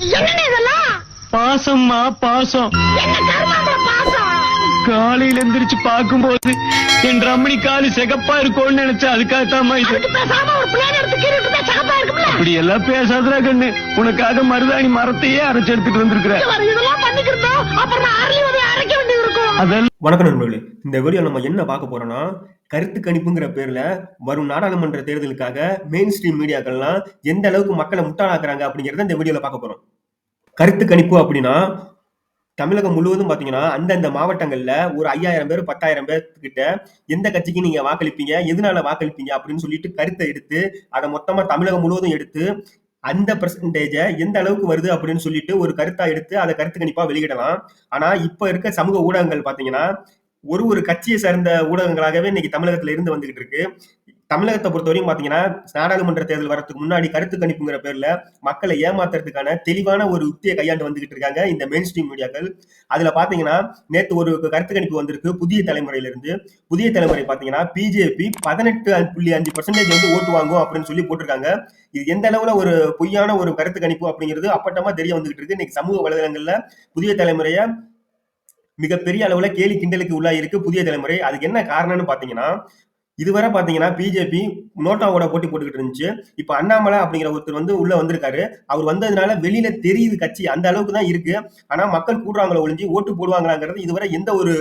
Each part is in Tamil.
என்னன்னு இதெல்லாம்? பாசம்மா பாசம். என்ன கர்மாந்திர பாசம்? காலையில எந்திரிச்சு பாக்கும்போது என் ரமணி காலு சிகப்பா இருக்கும்னு நினைச்சா அதுக்காகத்தாமா இது. அதுக்கு பேசாம ஒரு பிளேன் எடுத்து கீறிட்டு போய் சகப்பா இருக்கும்ல. அப்படி எல்லாம் பேசாதடா கண்ணு. உனக்காக மருதாணி மரத்தையே அரைச்சு எடுத்துட்டு வந்திருக்கிறேன். இதெல்லாம் பண்ணிக்கிறதோ அப்புறம் நான் அரைலி வந்து அரைக்க வேண்டியது இருக்கும். அதெல்லாம் வணக்கம் நண்பர்களே, இந்த வீடியோ நம்ம என்ன பார்க்க போறோம்னா, கருத்து கணிப்புங்கிற பேர்ல வரும் நாடாளுமன்ற தேர்தலுக்காக மெயின் ஸ்ட்ரீம் மீடியாக்கள்லாம் எந்த அளவுக்கு மக்களை முட்டாளாக்குறாங்க அப்படிங்கறத இந்த வீடியோல பார்க்க போறோம். கருத்து கணிப்பு அப்படின்னா தமிழகம் முழுவதும் பாத்தீங்கன்னா அந்தந்த மாவட்டங்கள்ல ஒரு 5000 பேர் 10,000 பேர் கிட்ட எந்த கட்சிக்கு நீங்க வாக்களிப்பீங்க, எதனால வாக்களிப்பீங்க அப்படின்னு சொல்லிட்டு கருத்தை எடுத்து அதை மொத்தமா தமிழகம் முழுவதும் எடுத்து அந்த பெர்சன்டேஜ எந்த அளவுக்கு வருது அப்படின்னு சொல்லிட்டு ஒரு கருத்தா எடுத்து அதை கருத்து கணிப்பா வெளியிடலாம். ஆனா இப்ப இருக்க சமூக ஊடகங்கள் பாத்தீங்கன்னா ஒரு கட்சியை சேர்ந்த ஊடகங்களாகவே இன்னைக்கு தமிழகத்துல இருந்து வந்துகிட்டு இருக்கு. தமிழகத்தை பொறுத்தவரையும் பாத்தீங்கன்னா நாடாளுமன்ற தேர்தல் வரதுக்கு முன்னாடி கருத்து கணிப்புங்கிற பேர்ல மக்களை ஏமாத்துறதுக்கான தெளிவான ஒரு யுக்தியை கையாண்டு வந்துகிட்டு இருக்காங்க இந்த மெயின் ஸ்ட்ரீம் மீடியாக்கள். அதுல பாத்தீங்கன்னா நேத்து ஒரு கருத்து கணிப்பு வந்திருக்கு புதிய தலைமுறையில இருந்து. புதிய தலைமுறை பாத்தீங்கன்னா பிஜேபி 18.5% வந்து ஓட்டு வாங்கும் அப்படின்னு சொல்லி போட்டிருக்காங்க. இது எந்த அளவுல ஒரு பொய்யான ஒரு கருத்து கணிப்பு அப்படிங்கிறது அப்பட்டமா தெரிய வந்துகிட்டு இருக்கு. இன்னைக்கு சமூக வலைதளங்கள்ல புதிய தலைமுறைய மிகப்பெரிய அளவுல கேலி கிண்டலுக்கு உள்ளா இருக்கு புதிய தலைமுறை. அதுக்கு என்ன காரணம்னு பாத்தீங்கன்னா, இதுவரை பாத்தீங்கன்னா பிஜேபி நோட்டாவோட போட்டி போட்டுக்கிட்டு இருந்துச்சு. இப்ப அண்ணாமலை அப்படிங்கிற ஒருத்தர் வந்து உள்ள வந்திருக்காரு. அவர் வந்ததுனால வெளியில தெரியுது கட்சி அந்த அளவுக்கு தான் இருக்கு. ஆனா மக்கள் கூடுறாங்களோ ஒழிஞ்சு ஓட்டு போடுவாங்களாங்கிறது இதுவரை எந்த ஒரு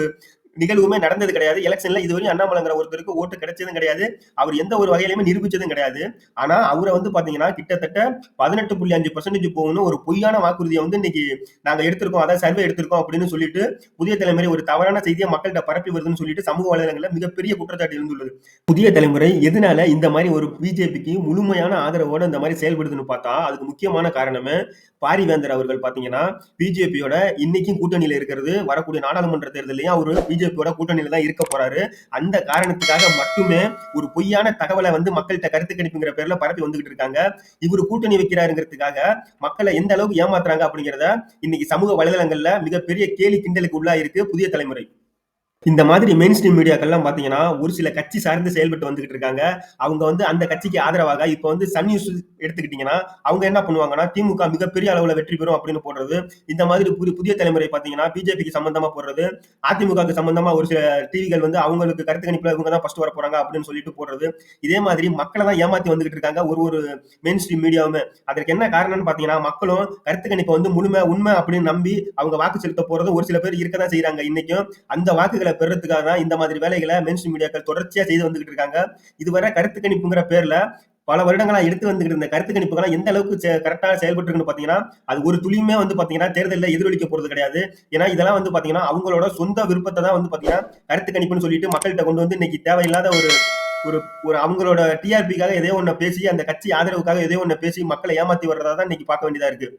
நிகழ்வுமே நடந்தது கிடையாது. எலெக்ஷன்ல இதுவரையும் அண்ணாமலைங்கிற ஒருத்தருக்கு ஓட்டு கிடைச்சதும் கிடையாது. அவர் எந்த ஒரு வகையிலுமே நிரூபிச்சதும் கிடையாது. ஆனா அவரை வந்து பாத்தீங்கன்னா கிட்டத்தட்ட 18.5% போகணும் ஒரு பொய்யான வாக்குறுதியை வந்து இன்னைக்கு நாங்க எடுத்திருக்கோம், அதாவது சர்வே எடுத்திருக்கோம் அப்படின்னு சொல்லிட்டு புதிய தலைமுறை ஒரு தவறான செய்தியை மக்கள்கிட்ட பரப்பி வருதுன்னு சொல்லிட்டு சமூக வலைதளங்கள்ல மிகப்பெரிய குற்றச்சாட்டு இருந்துள்ளது. புதிய தலைமுறை எதனால இந்த மாதிரி ஒரு பிஜேபிக்கு முழுமையான ஆதரவோட இந்த மாதிரி செயல்படுதுன்னு பார்த்தா அதுக்கு முக்கியமான காரணமே பாரிவேந்தர் அவர்கள் பாத்தீங்கன்னா பிஜேபியோட இன்னைக்கும் கூட்டணியில இருக்கிறது. வரக்கூடிய நாடாளுமன்ற தேர்தலையும் அவரு பிஜேபியோட கூட்டணியில தான் இருக்க போறாரு. அந்த காரணத்துக்காக மட்டுமே ஒரு பொய்யான தகவலை வந்து மக்கள்கிட்ட கருத்து கணிப்புங்கிற பேர்ல பரப்பி வந்துகிட்டு இருக்காங்க. இவரு கூட்டணி வைக்கிறாருங்கிறதுக்காக மக்களை எந்த அளவுக்கு ஏமாத்துறாங்க அப்படிங்கிறத இன்னைக்கு சமூக வலைதளங்கள்ல மிகப்பெரிய கேலி கிண்டலுக்கு உள்ளா இருக்கு புதிய தலைமுறை. இந்த மாதிரி மெயின் ஸ்ட்ரீம் மீடியாக்கள்லாம் பாத்தீங்கன்னா ஒரு சில கட்சி சார்ந்து செயல்பட்டு வந்துகிட்டு இருக்காங்க. அவங்க வந்து அந்த கட்சிக்கு ஆதரவாக இப்ப வந்து சன் நியூஸ் எடுத்துக்கிட்டீங்கன்னா அவங்க என்ன பண்ணுவாங்கன்னா திமுக மிகப்பெரிய அளவுல வெற்றி பெறும் அப்படின்னு போடுறது. இந்த மாதிரி புதிய தலைமுறை பாத்தீங்கன்னா பிஜேபிக்கு சம்பந்தமா போடுறது. அதிமுகவுக்கு சம்பந்தமா ஒரு சில டிவிகள் வந்து அவங்களுக்கு கருத்து கணிப்புல இவங்க தான் ஃபர்ஸ்ட் வர போறாங்க அப்படின்னு சொல்லிட்டு போடுறது. இதே மாதிரி மக்களை தான் ஏமாத்தி வந்துகிட்டு இருக்காங்க ஒரு மெயின் ஸ்ட்ரீம் மீடியாவுமே. அதற்கு என்ன காரணம்னு பாத்தீங்கன்னா மக்களும் கருத்து கணிப்பை வந்து முழுமை உண்மை அப்படின்னு நம்பி அவங்க வாக்கு செலுத்த போறது ஒரு சில பேர் இருக்கதான் செய்யறாங்க. இன்னைக்கும் அந்த வாக்குகளை பெறதுக்காக தான் இந்த மாதிரி வேலைகளை மெயின் ஸ்ட்ரீம் மீடியாக்கள் தொடர்ச்சியா செய்து வந்துகிட்டு இருக்காங்க. இதுவரை கருத்து கணிப்புங்கிற பேர்ல பல வருடங்களா எடுத்து வந்துகிட்டு இருந்த கருத்து கணிப்புகள் எந்த அளவுக்கு கரெக்டா செயல்பட்டு இருக்குன்னு பாத்தீங்கன்னா அது ஒரு துளியுமே வந்து பாத்தீங்கன்னா தேர்தலில் எதிரொலிக்க போறது கிடையாது. ஏன்னா இதெல்லாம் வந்து பாத்தீங்கன்னா அவங்களோட சொந்த விருப்பத்தை தான் வந்து பாத்தீங்கன்னா கருத்து கணிப்புன்னு சொல்லிட்டு மக்கள்கிட்ட கொண்டு வந்து இன்னைக்கு தேவையில்லாத ஒரு அவங்களோட டிஆர்பிக்காக எதையோ ஒண்ணு பேசி அந்த கட்சி ஆதரவுக்காக எதையோ ஒண்ணு பேசி மக்களை ஏமாத்தி வர்றதா தான் இன்னைக்கு பார்க்க வேண்டியதா இருக்கு.